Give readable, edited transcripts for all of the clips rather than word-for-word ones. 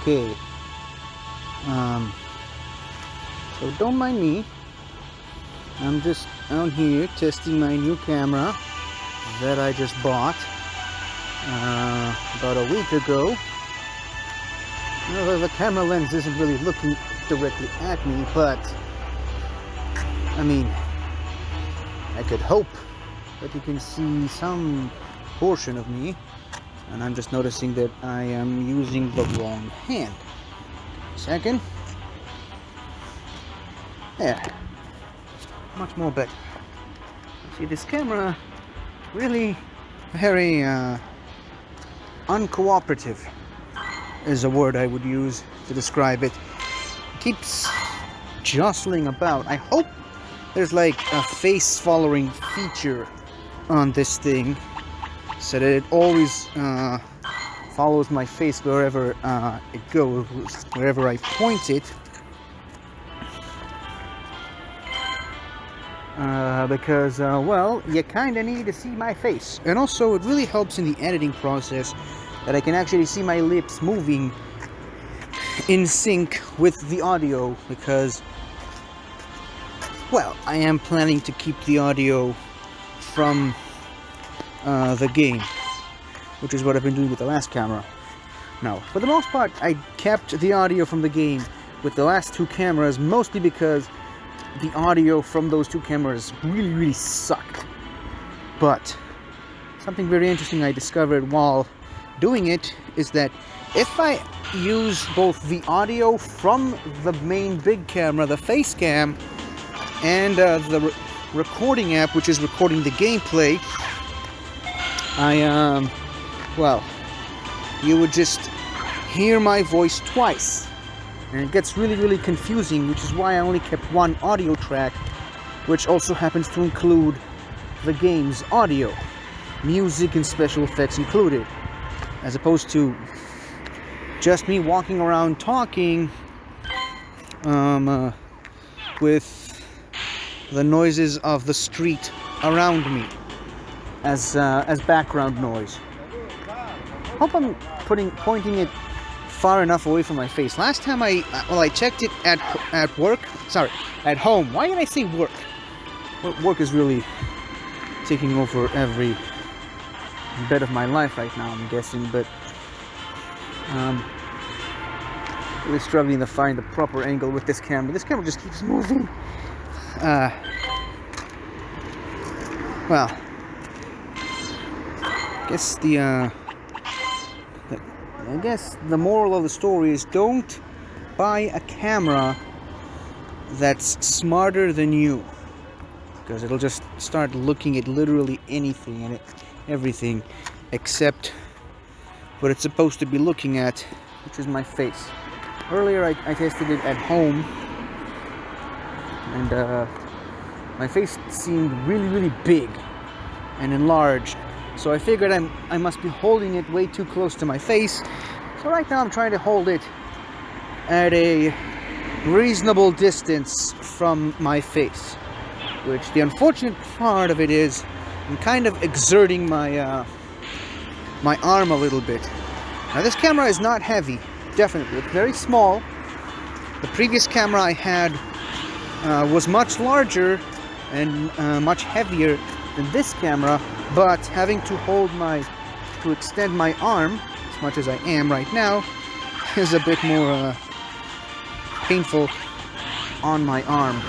okay. So don't mind me. I'm just out here testing my new camera that I just bought about a week ago. Well, the camera lens isn't really looking directly at me, but I mean, I could hope that you can see some portion of me, and I'm just noticing that I am using the wrong hand. Second. There. Much more better. See, this camera really very uncooperative is a word I would use to describe it. It keeps jostling about. I hope there's like a face following feature on this thing so that it always follows my face wherever it goes, wherever I point it. Because, well, you kind of need to see my face. And also, it really helps in the editing process that I can actually see my lips moving in sync with the audio, because, well, I am planning to keep the audio from the game, which is what I've been doing with the last camera. Now, for the most part, I kept the audio from the game with the last two cameras, mostly because the audio from those two cameras really sucked. But something very interesting I discovered while doing it is that if I use both the audio from the main big camera, the face cam, and the recording app, which is recording the gameplay, well, you would just hear my voice twice. And it gets really confusing, which is why I only kept one audio track, which also happens to include the game's audio, music and special effects included, as opposed to just me walking around talking with the noises of the street around me as background noise. Hope I'm pointing it far enough away from my face. Last time I checked it at home. Why did I say work? Work is really taking over every bit of my life right now, I'm guessing, but really struggling to find the proper angle with this camera. This camera just keeps moving. Well, I guess the moral of the story is don't buy a camera that's smarter than you, because it'll just start looking at literally anything and everything except what it's supposed to be looking at, which is my face. Earlier I tested it at home, and my face seemed really big and enlarged. So I figured I must be holding it way too close to my face. So right now I'm trying to hold it at a reasonable distance from my face. Which the unfortunate part of it is I'm kind of exerting my my arm a little bit. Now this camera is not heavy, definitely. It's very small. The previous camera I had was much larger and much heavier than this camera, but having to extend my arm as much as I am right now is a bit more painful on my arm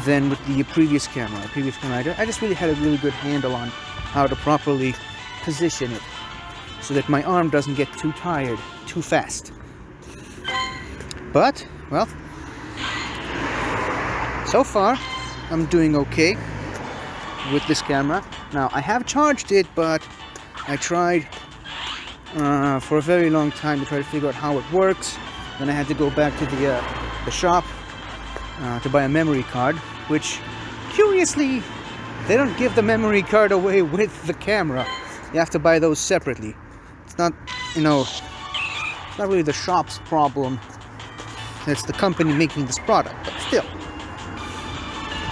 than with the previous camera. I just really had a really good handle on how to properly position it so that my arm doesn't get too tired too fast. But, well, so far I'm doing okay with this camera. Now, I have charged it, but I tried for a very long time to try to figure out how it works. Then I had to go back to the shop to buy a memory card, which, curiously, they don't give the memory card away with the camera. You have to buy those separately. It's not, it's not really the shop's problem. It's the company making this product, but still.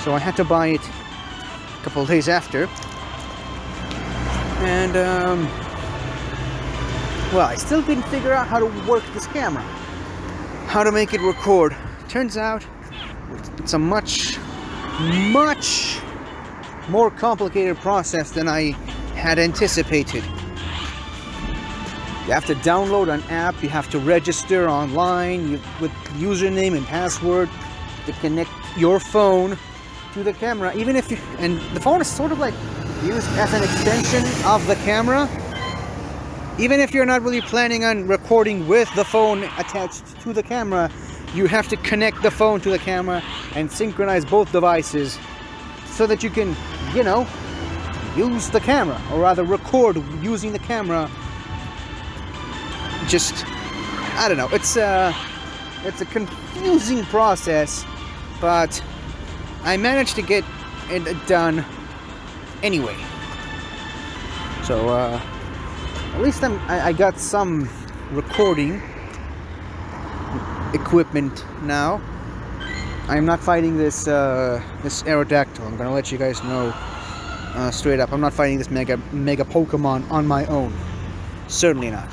So I had to buy it a couple of days after, and Well, I still didn't figure out how to work this camera, how to make it record. Turns out it's a much more complicated process than I had anticipated. You have to download an app, you have to register online with username and password to connect your phone to the camera. Even if and the phone is sort of like used as an extension of the camera. Even if you're not really planning on recording with the phone attached to the camera, you have to connect the phone to the camera and synchronize both devices so that you can, you know, use the camera, or rather record using the camera. Just, I don't know, it's a confusing process, but I managed to get it done anyway. So at least I got some recording equipment now. I'm not fighting this Aerodactyl. I'm gonna let you guys know straight up. I'm not fighting this mega Pokemon on my own. Certainly not.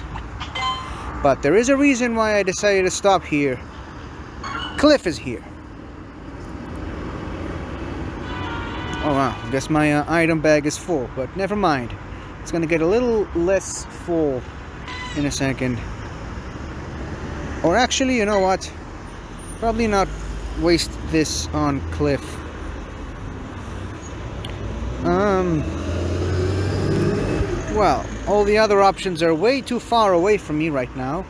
But there is a reason why I decided to stop here. Cliff is here. Oh wow, I guess my item bag is full, but never mind. It's gonna get a little less full in a second. Or actually, you know what? Probably not waste this on Cliff. Well, all the other options are way too far away from me right now.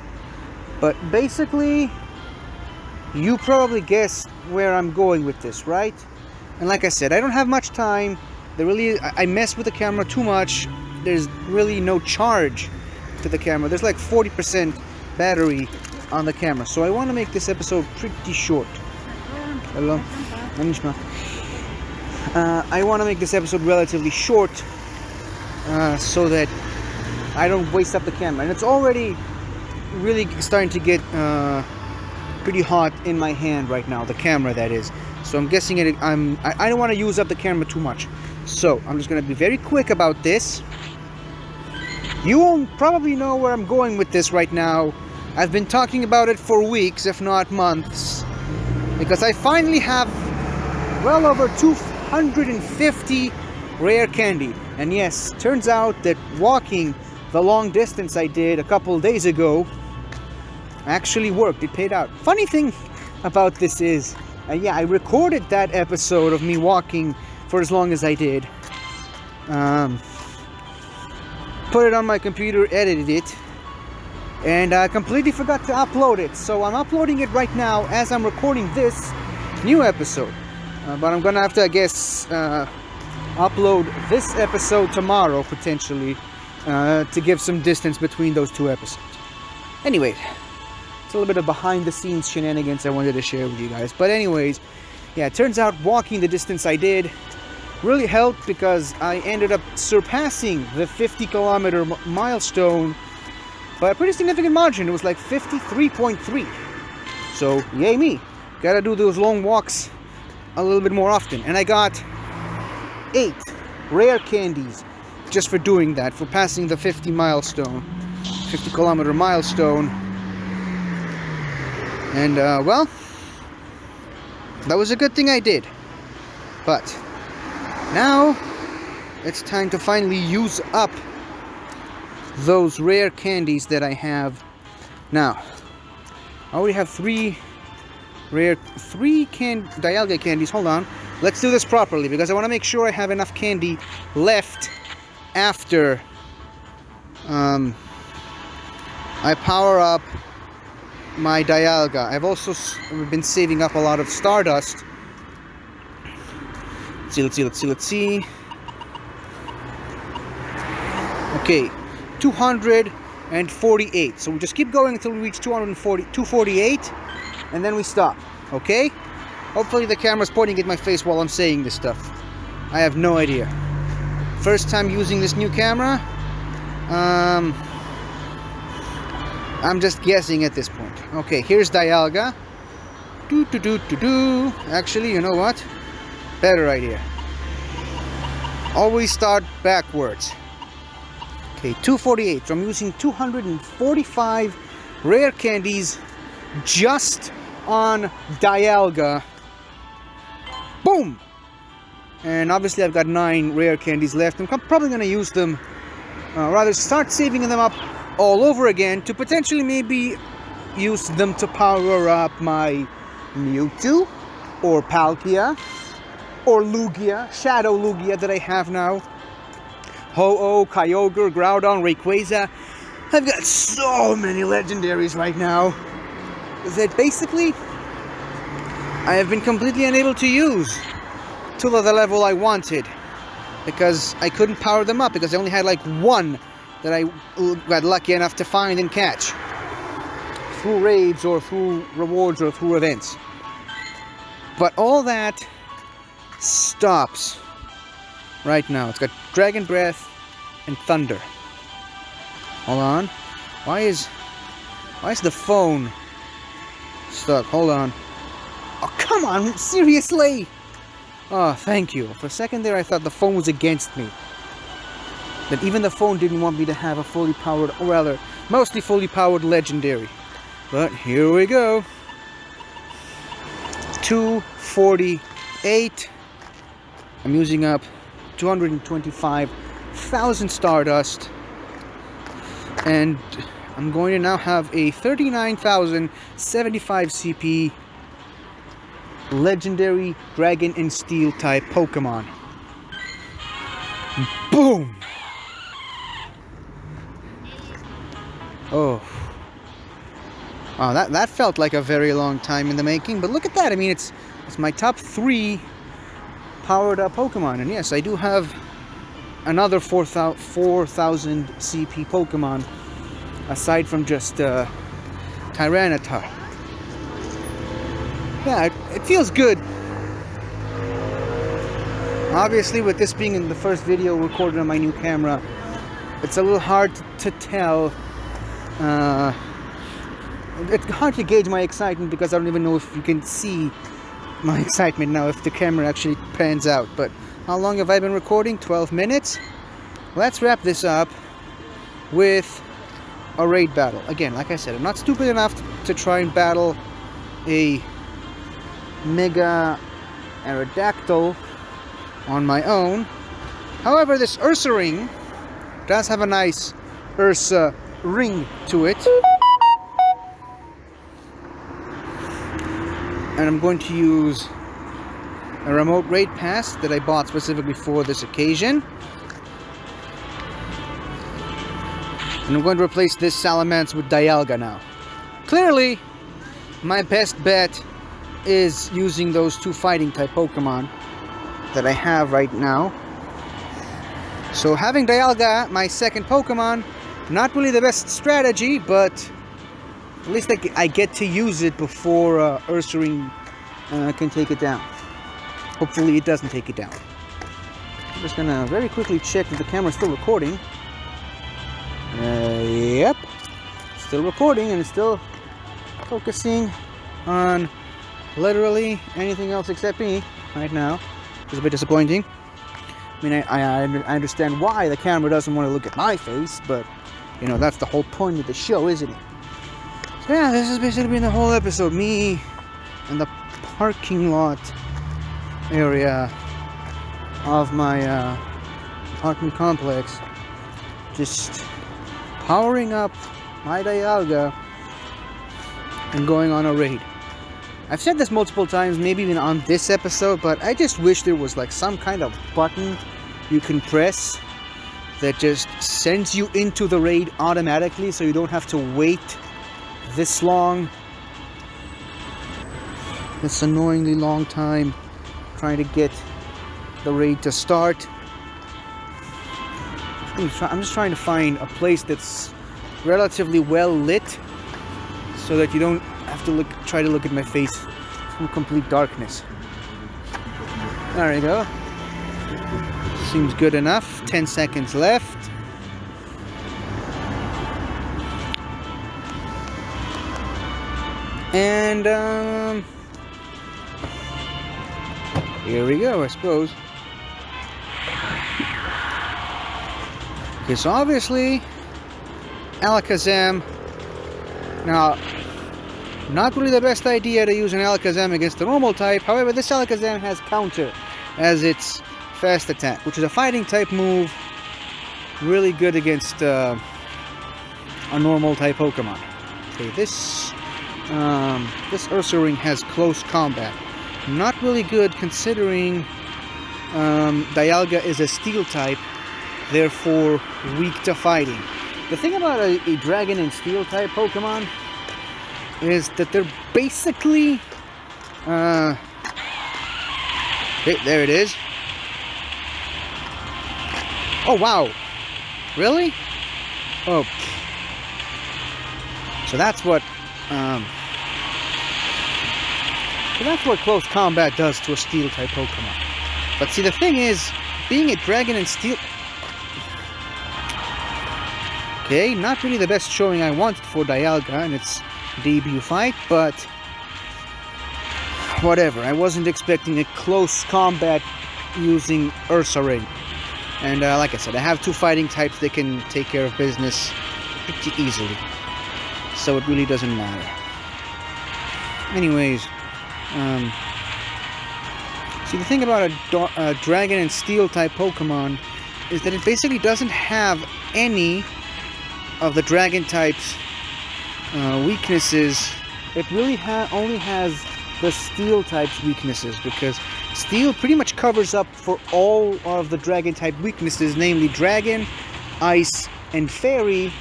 But basically, you probably guessed where I'm going with this, right? And like I said, I don't have much time. I mess with the camera too much. There's really no charge to the camera. There's like 40% battery on the camera. So I want to make this episode pretty short. Hello. I want to make this episode relatively short so that I don't waste up the camera. And it's already really starting to get pretty hot in my hand right now, the camera that is. So I'm guessing I don't want to use up the camera too much. So I'm just going to be very quick about this. You won't probably know where I'm going with this right now. I've been talking about it for weeks, if not months, because I finally have well over 250 rare candy. And yes, turns out that walking the long distance I did a couple days ago actually worked. It paid out. Funny thing about this is, yeah, I recorded that episode of me walking for as long as I did. Put it on my computer, edited it, and I completely forgot to upload it. So I'm uploading it right now as I'm recording this new episode. But I'm gonna have to, I guess, upload this episode tomorrow, potentially, to give some distance between those two episodes. Anyway, it's a little bit of behind the scenes shenanigans I wanted to share with you guys. But anyways, yeah, it turns out walking the distance I did really helped, because I ended up surpassing the 50-kilometer milestone by a pretty significant margin. It was like 53.3. So, yay me. Gotta do those long walks a little bit more often. And I got 8 rare candies just for doing that, for passing the 50-kilometer milestone. And, well, that was a good thing I did. But now it's time to finally use up those rare candies that I have. Now, I already have 3 Dialga candies. Hold on. Let's do this properly, because I want to make sure I have enough candy left after I power up my Dialga. I've also been saving up a lot of Stardust. Let's see. Okay, 248. So we just keep going until we reach 248, and then we stop. Okay? Hopefully the camera's pointing at my face while I'm saying this stuff. I have no idea. First time using this new camera. I'm just guessing at this point. Okay, here's Dialga. Actually, you know what? Better idea. Always start backwards. Okay, 248. So I'm using 245 rare candies just on Dialga. Boom! And obviously I've got 9 rare candies left. I'm probably going to use them, rather start saving them up all over again to potentially maybe use them to power up my Mewtwo or Palkia or Lugia, Shadow Lugia that I have now. Ho-Oh, Kyogre, Groudon, Rayquaza. I've got so many legendaries right now that basically I have been completely unable to use to the level I wanted because I couldn't power them up because I only had like one that I got lucky enough to find and catch through raids or through rewards or through events. But all that stops right now. It's got Dragon Breath and Thunder. Hold on. Why is the phone stuck? Hold on. Oh, come on, seriously? Oh, thank you. For a second there I thought the phone was against me. That even the phone didn't want me to have a fully powered, or rather, mostly fully powered legendary. But here we go. 248. I'm using up 225,000 Stardust. And I'm going to now have a 39,075 CP legendary Dragon and Steel type Pokemon. Boom! Oh. Oh, that felt like a very long time in the making, but look at that. I mean, it's my top 3 powered up Pokemon, and yes, I do have another 4,000 CP Pokemon aside from just Tyranitar. Yeah, it feels good. Obviously, with this being in the first video recorded on my new camera, it's a little hard to tell. It's hard to gauge my excitement because I don't even know if you can see my excitement now if the camera actually pans out. But how long have I been recording? 12 minutes? Let's wrap this up with a raid battle. Again, like I said, I'm not stupid enough to try and battle a Mega Aerodactyl on my own. However, this Ursa ring does have a nice Ursa ring to it. And I'm going to use a remote raid pass that I bought specifically for this occasion. And I'm going to replace this Salamence with Dialga now. Clearly, my best bet is using those 2 fighting type Pokemon that I have right now. So having Dialga, my second Pokemon, not really the best strategy, but at least I get to use it before Ursaring can take it down. Hopefully it doesn't take it down. I'm just gonna very quickly check that the camera's still recording. Yep, still recording, and it's still focusing on literally anything else except me right now. It's a bit disappointing. I mean, I understand why the camera doesn't want to look at my face, but you know, that's the whole point of the show, isn't it? So yeah, this has basically been the whole episode. Me in the parking lot area of my apartment complex, just powering up my Dialga and going on a raid. I've said this multiple times, maybe even on this episode, but I just wish there was like some kind of button you can press that just sends you into the raid automatically, so you don't have to wait this long, this annoyingly long time trying to get the raid to start. I'm just trying to find a place that's relatively well lit so that you don't have to try to look at my face from complete darkness. There we go. Seems good enough. 10 seconds left. And here we go, I suppose. Okay, so obviously, Alakazam. Now, not really the best idea to use an Alakazam against the normal type. However, this Alakazam has counter as its fast attack, which is a fighting type move. Really good against a normal type Pokemon. Okay, this Ursaring has close combat. Not really good considering Dialga is a steel type, therefore weak to fighting. The thing about a dragon and steel type Pokemon is that they're basically okay, there it is. Oh wow, really? Oh, so that's what close combat does to a steel type Pokemon. But see, the thing is, being a dragon and steel, okay, not really the best showing I wanted for Dialga in its debut fight, but whatever. I wasn't expecting a close combat using Ursaring. And like I said, I have two fighting types that can take care of business pretty easily. So it really doesn't matter. Anyways, see, the thing about a dragon and steel type Pokemon is that it basically doesn't have any of the dragon type's weaknesses. It really only has the steel type's weaknesses, because steel pretty much covers up for all of the dragon type weaknesses, namely dragon, ice, and fairy.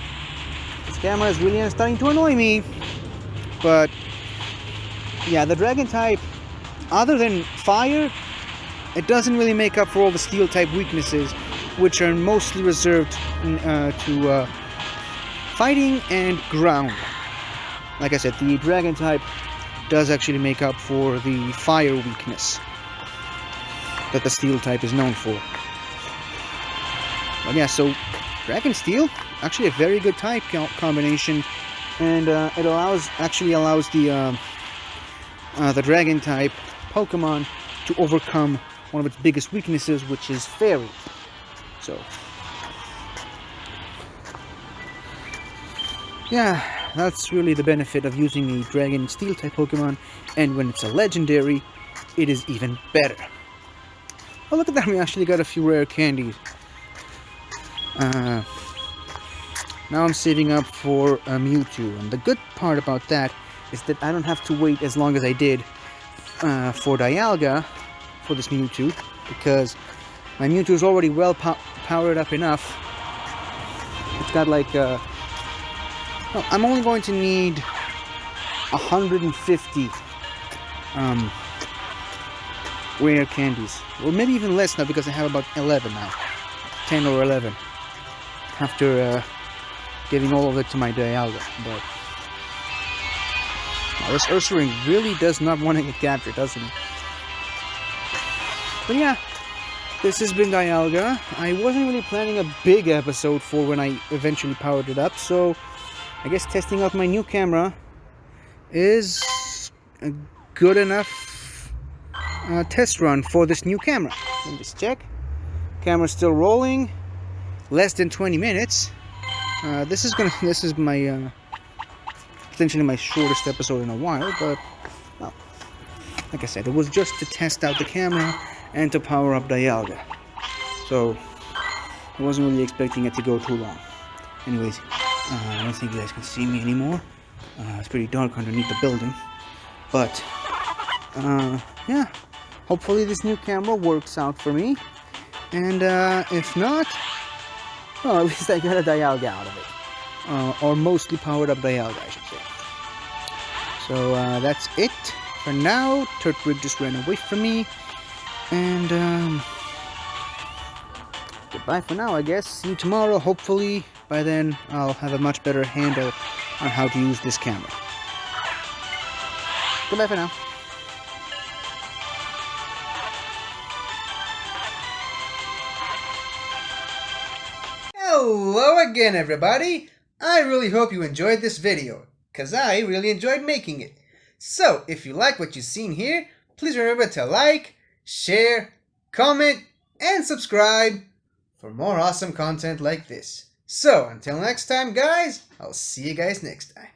This camera is really starting to annoy me, but yeah, the dragon type, other than fire, it doesn't really make up for all the steel type weaknesses, which are mostly reserved to fighting and ground. Like I said, the dragon type does actually make up for the fire weakness that the steel type is known for. But yeah, so dragon steel, actually a very good type combination, and it allows the dragon type Pokemon to overcome one of its biggest weaknesses, which is fairy. So yeah, that's really the benefit of using a dragon steel type Pokemon, and when it's a legendary, it is even better. Oh, look at that, we actually got a few rare candies. Now I'm saving up for a Mewtwo, and the good part about that is that I don't have to wait as long as I did for Dialga for this Mewtwo, because my Mewtwo is already well powered up enough. It's got like well, I'm only going to need 150 rare candies, or maybe even less now, because I have about 11 now, 10 or 11 after giving all of it to my Dialga. But this Ursaring really does not want to get captured, doesn't it? But yeah, this has been Dialga. I wasn't really planning a big episode for when I eventually powered it up, so I guess testing out my new camera is a good enough test run for this new camera. Let me just check. Camera's still rolling. Less than 20 minutes. This is my potentially my shortest episode in a while, but well, like I said, it was just to test out the camera and to power up Dialga. So I wasn't really expecting it to go too long. Anyways, I don't think you guys can see me anymore. It's pretty dark underneath the building. But yeah, hopefully this new camera works out for me. And if not, well, at least I got a Dialga out of it. Or mostly powered up Dialga, I should say. So that's it for now. Turtwig just ran away from me. And goodbye for now, I guess. See you tomorrow. Hopefully by then I'll have a much better handle on how to use this camera. Goodbye for now. Hello again, everybody! I really hope you enjoyed this video, because I really enjoyed making it. So, if you like what you've seen here, please remember to like, share, comment, and subscribe for more awesome content like this. So, until next time, guys, I'll see you guys next time.